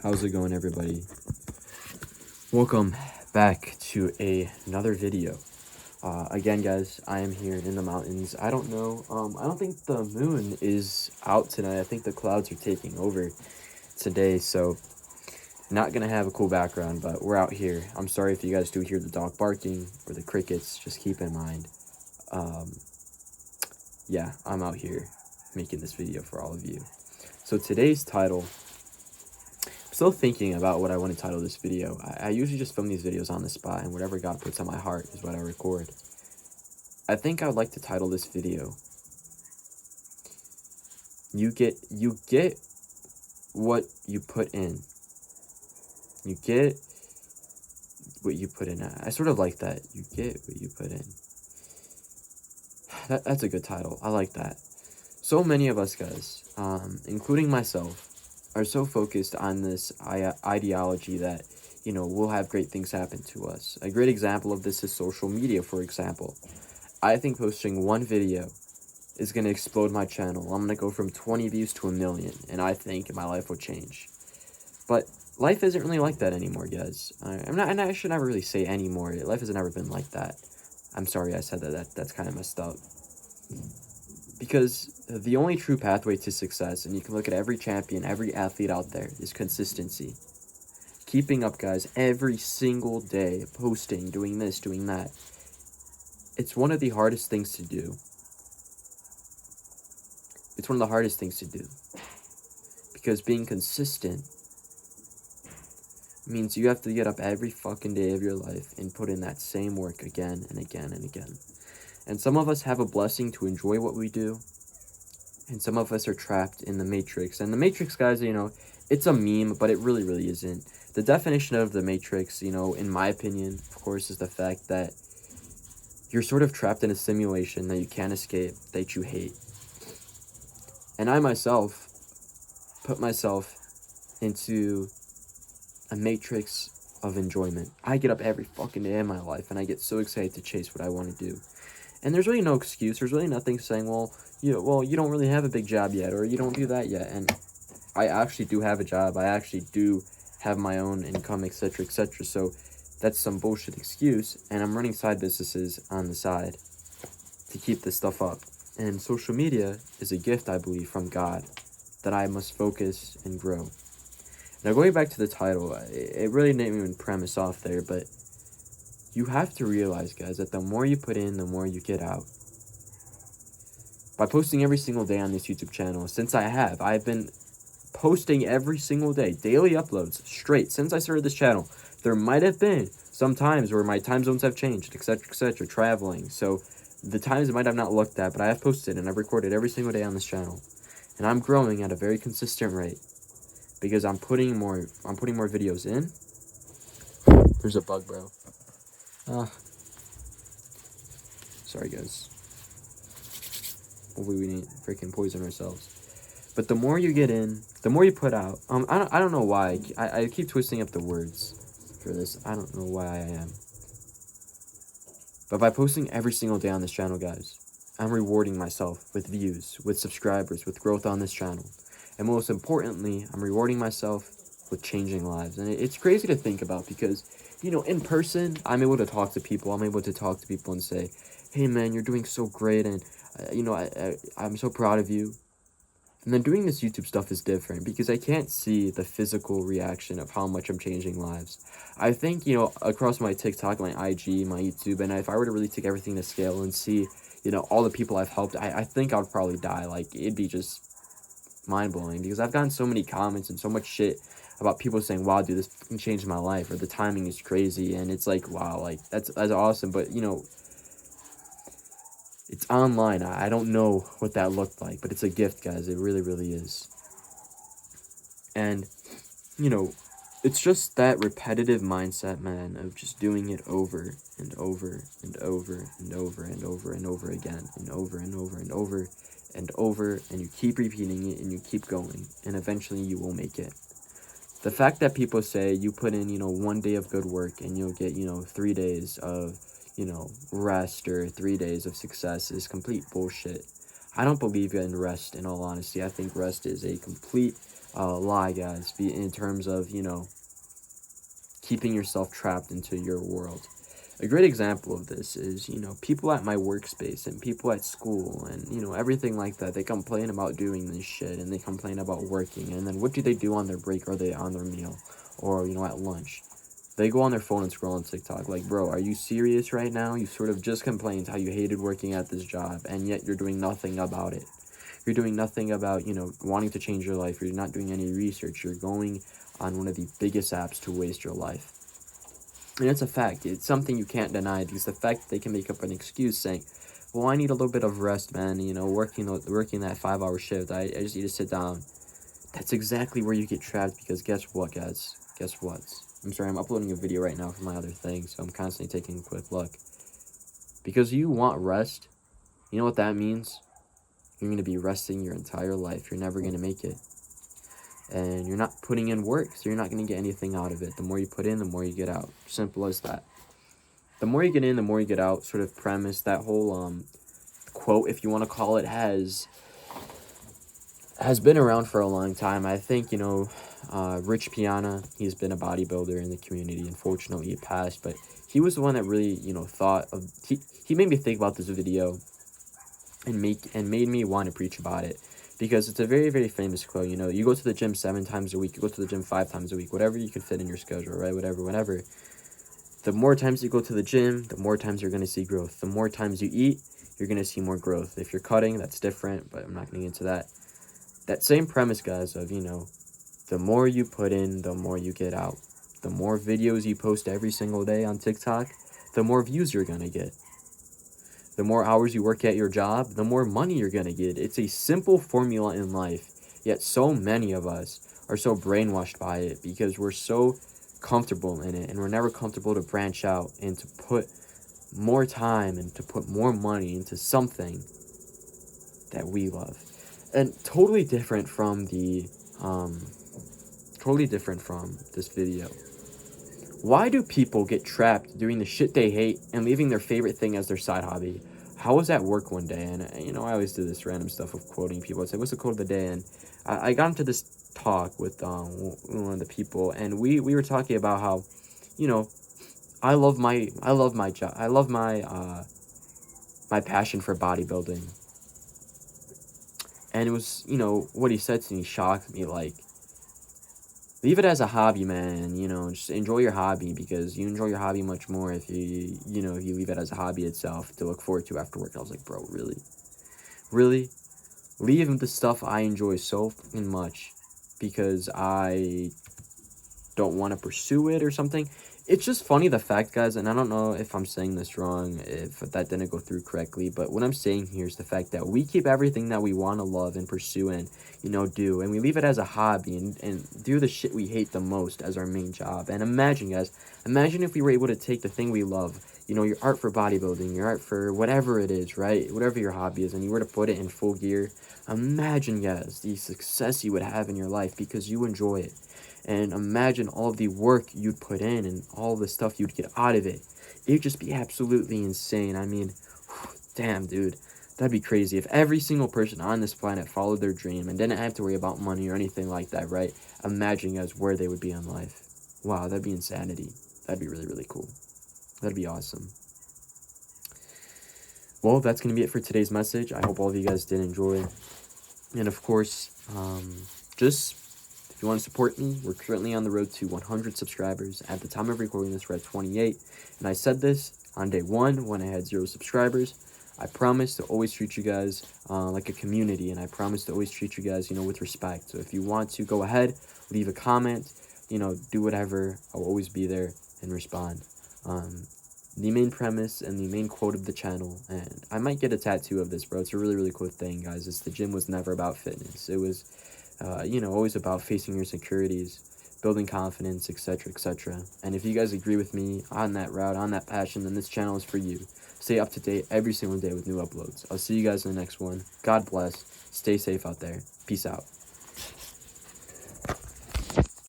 How's it going, everybody? Welcome back to another video. Again, guys, I am here in the mountains. I don't know. I don't think the moon is out tonight. I think the clouds are taking over today, so not gonna have a cool background, but we're out here. I'm sorry if you guys do hear the dog barking or the crickets. Just keep in mind. Yeah, I'm out here making this video for all of you. So today's title, still thinking about what I want to title this video. I usually just film these videos on the spot, and whatever God puts on my heart is what I record. I think I would like to title this video, You get what you put in. You get what you put in. I sort of like that. You get what you put in. That's a good title. I like that. So many of us, guys, including myself, are so focused on this ideology that, we'll have great things happen to us. A great example of this is social media, for example. I think posting one video is going to explode my channel. I'm going to go from 20 views to 1 million, and I think my life will change. But life isn't really like that anymore, guys. And I should never really say anymore. Life has never been like that. I'm sorry I said that. That's kind of messed up. Because the only true pathway to success, and you can look at every champion, every athlete out there, is consistency. Keeping up, guys, every single day, posting, doing this, doing that. It's one of the hardest things to do. It's one of the hardest things to do. Because being consistent means you have to get up every fucking day of your life and put in that same work again and again and again. And some of us have a blessing to enjoy what we do, and some of us are trapped in the Matrix. And the Matrix, guys, it's a meme, but it really, really isn't. The definition of the Matrix, in my opinion, of course, is the fact that you're sort of trapped in a simulation that you can't escape, that you hate. And I myself put myself into a matrix of enjoyment. I get up every fucking day in my life, and I get so excited to chase what I want to do. And there's really no excuse. There's really nothing saying, you don't really have a big job yet, or you don't do that yet. And I actually do have a job. I actually do have my own income, etc., etc. So that's some bullshit excuse. And I'm running side businesses on the side to keep this stuff up. And social media is a gift, I believe, from God that I must focus and grow. Now, going back to the title, it really didn't even premise off there, but you have to realize, guys, that the more you put in, the more you get out. By posting every single day on this YouTube channel, I've been posting every single day, daily uploads, straight, since I started this channel. There might have been some times where my time zones have changed, etc., traveling, so the times might have not looked at, but I have posted and I've recorded every single day on this channel. And I'm growing at a very consistent rate, because I'm putting more videos in. There's a bug, bro. Sorry, guys. Hopefully we didn't freaking poison ourselves. But the more you get in, the more you put out. I don't know why. I keep twisting up the words for this. I don't know why I am. But by posting every single day on this channel, guys, I'm rewarding myself with views, with subscribers, with growth on this channel. And most importantly, I'm rewarding myself with changing lives. And it's crazy to think about, because, in person, I'm able to talk to people. I'm able to talk to people and say, hey, man, you're doing so great. And, I'm so proud of you. And then doing this YouTube stuff is different, because I can't see the physical reaction of how much I'm changing lives. I think, across my TikTok, my IG, my YouTube, and if I were to really take everything to scale and see, all the people I've helped, I think I would probably die. Like, it'd be just mind-blowing, because I've gotten so many comments and so much shit about people saying, wow, dude, this fucking changed my life, or the timing is crazy. And it's like, wow, like, that's awesome. But, it's online. I don't know what that looked like, but it's a gift, guys. It really, really is. And, it's just that repetitive mindset, man, of just doing it over and over and over and over and over and over again and over and over and over and over, and you keep repeating it and you keep going, and eventually you will make it. The fact that people say you put in, 1 day of good work and you'll get, 3 days of, rest, or 3 days of success, is complete bullshit. I don't believe in rest, in all honesty. I think rest is a complete lie, guys, in terms of, keeping yourself trapped into your world. A great example of this is, people at my workspace and people at school and, everything like that. They complain about doing this shit and they complain about working. And then what do they do on their break or they on their meal or, at lunch? They go on their phone and scroll on TikTok. Like, bro, are you serious right now? You sort of just complained how you hated working at this job and yet you're doing nothing about it. You're doing nothing about, wanting to change your life. You're not doing any research. You're going on one of the biggest apps to waste your life. And it's a fact. It's something you can't deny. Because the fact that they can make up an excuse saying, well, I need a little bit of rest, man. Working that 5-hour shift. I just need to sit down. That's exactly where you get trapped. Because guess what, guys? Guess what? I'm sorry, I'm uploading a video right now for my other thing. So I'm constantly taking a quick look. Because you want rest. You know what that means? You're going to be resting your entire life. You're never going to make it. And you're not putting in work, so you're not going to get anything out of it. The more you put in, the more you get out. Simple as that. The more you get in, the more you get out. Sort of premise, that whole quote, if you want to call it, has been around for a long time. I think, Rich Piana, he's been a bodybuilder in the community. Unfortunately, he passed, but he was the one that really, thought of, he made me think about this video and made me want to preach about it. Because it's a very, very famous quote. You go to the gym 7 times a week. You go to the gym 5 times a week. Whatever you can fit in your schedule, right? Whatever. The more times you go to the gym, the more times you're going to see growth. The more times you eat, you're going to see more growth. If you're cutting, that's different, but I'm not going to get into that. That same premise, guys, of, the more you put in, the more you get out. The more videos you post every single day on TikTok, the more views you're going to get. The more hours you work at your job, the more money you're going to get. It's a simple formula in life, yet so many of us are so brainwashed by it because we're so comfortable in it and we're never comfortable to branch out and to put more time and to put more money into something that we love. And totally different from this video. Why do people get trapped doing the shit they hate and leaving their favorite thing as their side hobby? I was at work one day, and I always do this random stuff of quoting people. I'd say, "What's the quote of the day?" And I got into this talk with one of the people, and we were talking about how, I love my job. I love my passion for bodybuilding. And it was, what he said to me shocked me. Like, leave it as a hobby, man. Just enjoy your hobby because you enjoy your hobby much more if if you leave it as a hobby itself to look forward to after work. I was like, bro, really? Really? Leave the stuff I enjoy so fucking much because I don't want to pursue it or something. It's just funny, the fact, guys, and I don't know if I'm saying this wrong, if that didn't go through correctly, but what I'm saying here is the fact that we keep everything that we want to love and pursue and, do, and we leave it as a hobby and do the shit we hate the most as our main job. And imagine, guys, if we were able to take the thing we love, your art for bodybuilding, your art for whatever it is, right? Whatever your hobby is, and you were to put it in full gear. Imagine, guys, the success you would have in your life because you enjoy it. And imagine all of the work you'd put in and all the stuff you'd get out of it. It'd just be absolutely insane. I mean, damn, dude. That'd be crazy if every single person on this planet followed their dream and didn't have to worry about money or anything like that, right? Imagine, guys, where they would be in life. Wow, that'd be insanity. That'd be really, really cool. That'd be awesome. Well, that's going to be it for today's message. I hope all of you guys did enjoy. And of course, just if you want to support me, we're currently on the road to 100 subscribers. At the time of recording this, we're at 28. And I said this on day 1 when I had 0 subscribers. I promise to always treat you guys like a community. And I promise to always treat you guys, with respect. So if you want to, go ahead, leave a comment, do whatever. I'll always be there and respond. The main premise and the main quote of the channel, and I might get a tattoo of this, bro. It's a really, really cool thing, guys. The gym was never about fitness. It was always about facing your insecurities, building confidence, etc., etc. And if you guys agree with me on that route, on that passion, then this channel is for you. Stay up to date every single day with new uploads. I'll see you guys in the next one. God bless. Stay safe out there. Peace out.